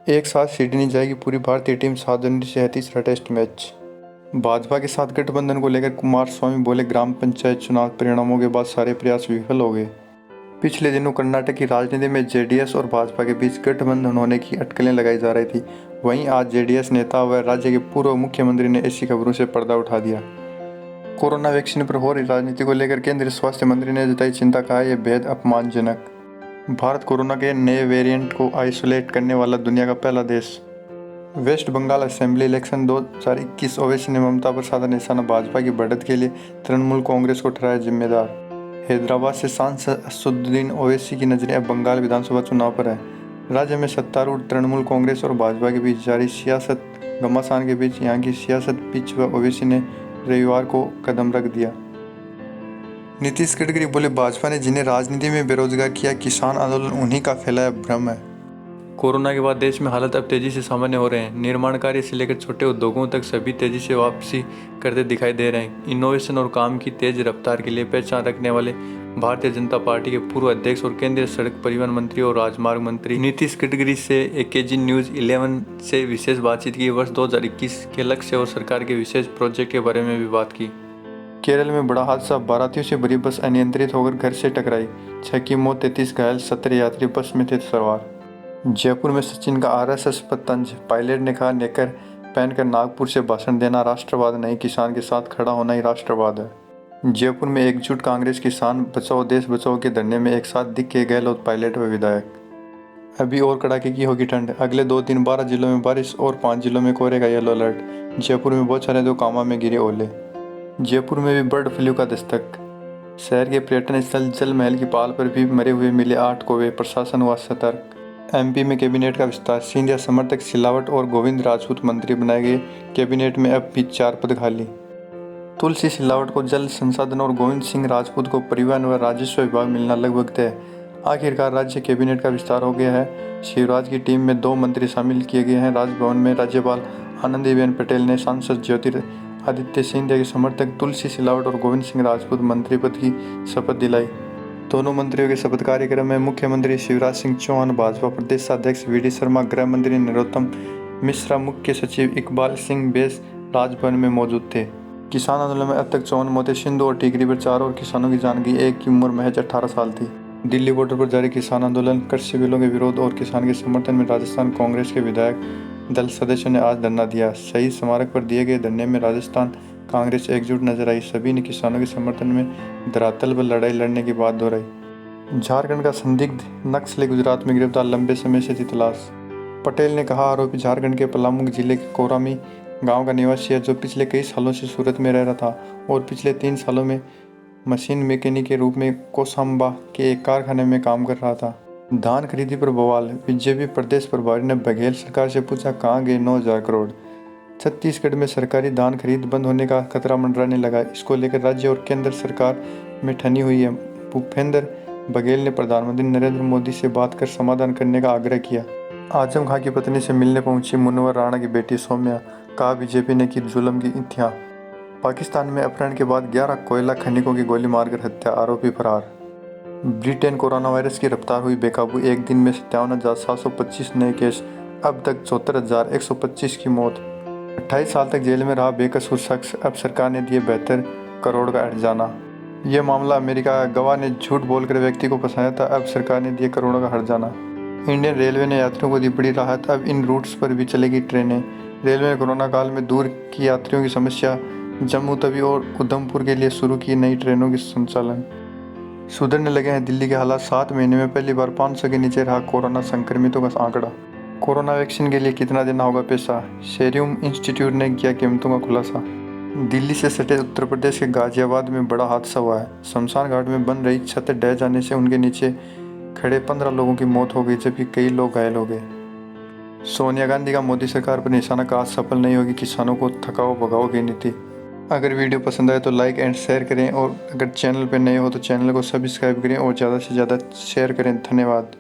एक साथ सिडनी जाएगी पूरी भारतीय टीम, 7 जनवरी से है तीसरा टेस्ट मैच। भाजपा के साथ गठबंधन को लेकर कुमारस्वामी बोले, ग्राम पंचायत चुनाव परिणामों के बाद सारे प्रयास विफल हो गए। पिछले दिनों कर्नाटक की राजनीति में जेडीएस और भाजपा के बीच गठबंधन होने की अटकलें लगाई जा रही थी। वहीं आज जेडीएस नेता व राज्य के पूर्व मुख्यमंत्री ने ऐसी खबरों से पर्दा उठा दिया। कोरोना वैक्सीन पर हो रही राजनीति को लेकर केंद्रीय स्वास्थ्य मंत्री ने जताई चिंता, कहा यह बेहद अपमानजनक। भारत कोरोना के नए वेरिएंट को आइसोलेट करने वाला दुनिया का पहला देश। वेस्ट बंगाल असेंबली इलेक्शन 2021, ओवैसी ने ममता पर साधा निशाना, भाजपा की बढ़त के लिए तृणमूल कांग्रेस को ठहराया जिम्मेदार। हैदराबाद से सांसद असदुद्दीन ओवैसी की नजरें अब बंगाल विधानसभा चुनाव पर है। राज्य में सत्तारूढ़ तृणमूल कांग्रेस और भाजपा के बीच जारी सियासत घमासान के बीच यहाँ की सियासत पिच व ओवैसी ने रविवार को कदम रख दिया। नीतीश गडकरी बोले, भाजपा ने जिन्हें राजनीति में बेरोजगार किया, किसान आंदोलन उन्हीं का फैलाया भ्रम है। कोरोना के बाद देश में हालात अब तेजी से सामान्य हो रहे हैं। निर्माण कार्य से लेकर छोटे उद्योगों तक सभी तेजी से वापसी करते दिखाई दे रहे हैं। इनोवेशन और काम की तेज रफ्तार के लिए पहचान रखने वाले भारतीय जनता पार्टी के पूर्व अध्यक्ष और केंद्रीय सड़क परिवहन मंत्री और राजमार्ग मंत्री नीतीश गडकरी से एकेजी न्यूज 11 से विशेष बातचीत की। वर्ष 2021 के लक्ष्य और सरकार के विशेष प्रोजेक्ट के बारे में भी बात की। केरल में बड़ा हादसा, बारातियों से भरी बस अनियंत्रित होकर घर से टकराई, 6 की मौत, 33 घायल, 17 यात्री बस में थे सवार। जयपुर में सचिन का आरएसएस पर तंज, पायलट ने कहा, नेकर पहनकर नागपुर से भाषण देना राष्ट्रवाद नहीं, किसान के साथ खड़ा होना ही राष्ट्रवाद है। जयपुर में एकजुट कांग्रेस, किसान बचाओ देश बचाओ के धरने में एक साथ दिख के गहलोत, पायलट व विधायक। अभी और कड़ाके की होगी ठंड, अगले 2 दिन 12 जिलों में बारिश और 5 जिलों में कोहरे का येलो अलर्ट। जयपुर में बौछारें तो कामा में गिरे ओले। जयपुर में भी बर्ड फ्लू का दस्तक, शहर के पर्यटन स्थल जल महल की पाल पर भी मरे हुए मिले 8 कौवे, प्रशासन हुआ सतर्क। एमपी में कैबिनेट का विस्तार, सिंधिया समर्थक सिलावट और गोविंद राजपूत मंत्री बनाए गए, कैबिनेट में अब भी 4 पद खाली। तुलसी सिलावट को जल संसाधन और गोविंद सिंह राजपूत को परिवहन व राजस्व विभाग मिलना लगभग तय। आखिरकार राज्य कैबिनेट का विस्तार हो गया है। शिवराज की टीम में 2 मंत्री शामिल किए गए हैं। राजभवन में राज्यपाल आनंदीबेन पटेल ने सांसद ज्योतिरादित्य सिंधिया के समर्थक तुलसी सिलावट और गोविंद सिंह राजपूत मंत्री पद की शपथ दिलाई। दोनों मंत्रियों के शपथ कार्यक्रम में मुख्यमंत्री शिवराज सिंह चौहान, भाजपा प्रदेशाध्यक्ष वीडी शर्मा, गृह मंत्री नरोत्तम मिश्रा, मुख्य सचिव इकबाल सिंह बैस राजभवन में मौजूद थे। किसान आंदोलन में अब तक 54 मौतें, सिंधु और टिकरी पर 4 और किसानों की जान गई। एक की उम्र महज 18 साल थी। दिल्ली बॉर्डर पर जारी किसान आंदोलन, कृषि बिलों के विरोध और किसान के समर्थन में राजस्थान कांग्रेस के विधायक दल सदस्यों ने आज धरना दिया। शहीद स्मारक पर दिए गए धरने में राजस्थान कांग्रेस एकजुट नजर आई। सभी ने किसानों के समर्थन में धरातल पर लड़ाई लड़ने की बात दोहराई। झारखंड का संदिग्ध नक्सली गुजरात में गिरफ्तार, लंबे समय से थी तलाश। पटेल ने कहा, आरोपी झारखंड के पलामू जिले के कोरामी गांव का निवासी है, जो पिछले कई सालों से सूरत में रह रहा था और पिछले 3 सालों में मशीन मैकेनिक के रूप में कोसांबा के एक कारखाने में काम कर रहा था। धान खरीदी पर बवाल, बीजेपी प्रदेश प्रभारी ने बघेल सरकार से पूछा, कहाँ गए 9,000 करोड़। छत्तीसगढ़ में सरकारी धान खरीद बंद होने का खतरा मंडराने लगा। इसको लेकर राज्य और केंद्र सरकार में ठनी हुई है। भूपेंद्र बघेल ने प्रधानमंत्री नरेंद्र मोदी से बात कर समाधान करने का आग्रह किया। आजम खां की पत्नी से मिलने पहुंची मुनव्वर राणा की बेटी सौम्या, कहा बीजेपी ने की जुल्म की इंतहा। पाकिस्तान में अपहरण के बाद 11 कोयला खनिकों की गोली मारकर हत्या, आरोपी फरार। ब्रिटेन कोरोना वायरस की रफ्तार हुई बेकाबू, एक दिन में 57,725 नए केस, अब तक 74,125 की मौत। 28 साल तक जेल में रहा बेकसूर शख्स, अब सरकार ने दिए 72 करोड़ का हर्जाना। यह मामला अमेरिका का गवाह ने झूठ बोलकर व्यक्ति को फंसाया था, अब सरकार ने दिए करोड़ों का हर्जाना। इंडियन रेलवे ने यात्रियों को दी बड़ी राहत, अब इन रूट्स पर भी चलेगी ट्रेनें। रेलवे ने कोरोना काल में दूर की यात्रियों की समस्या, जम्मू तवी और उधमपुर के लिए शुरू की नई ट्रेनों की संचालन। सुधरने लगे हैं दिल्ली के हालात, 7 महीने में पहली बार 500 के नीचे रहा कोरोना संक्रमितों का आंकड़ा। कोरोना वैक्सीन के लिए कितना देना होगा पैसा, सेरियम इंस्टीट्यूट ने किया कीमतों का खुलासा। दिल्ली से सटे उत्तर प्रदेश के गाजियाबाद में बड़ा हादसा हुआ है। शमशान घाट में बन रही छत ढह जाने से उनके नीचे खड़े 15 लोगों की मौत हो गई, जबकि कई लोग घायल हो गए। सोनिया गांधी का मोदी सरकार पर निशाना, कहा सफल नहीं होगी किसानों को थकाओ भगाओ की नीति। अगर वीडियो पसंद आए तो लाइक एंड शेयर करें और अगर चैनल पर नए हो तो चैनल को सब्सक्राइब करें और ज़्यादा से ज़्यादा शेयर करें। धन्यवाद।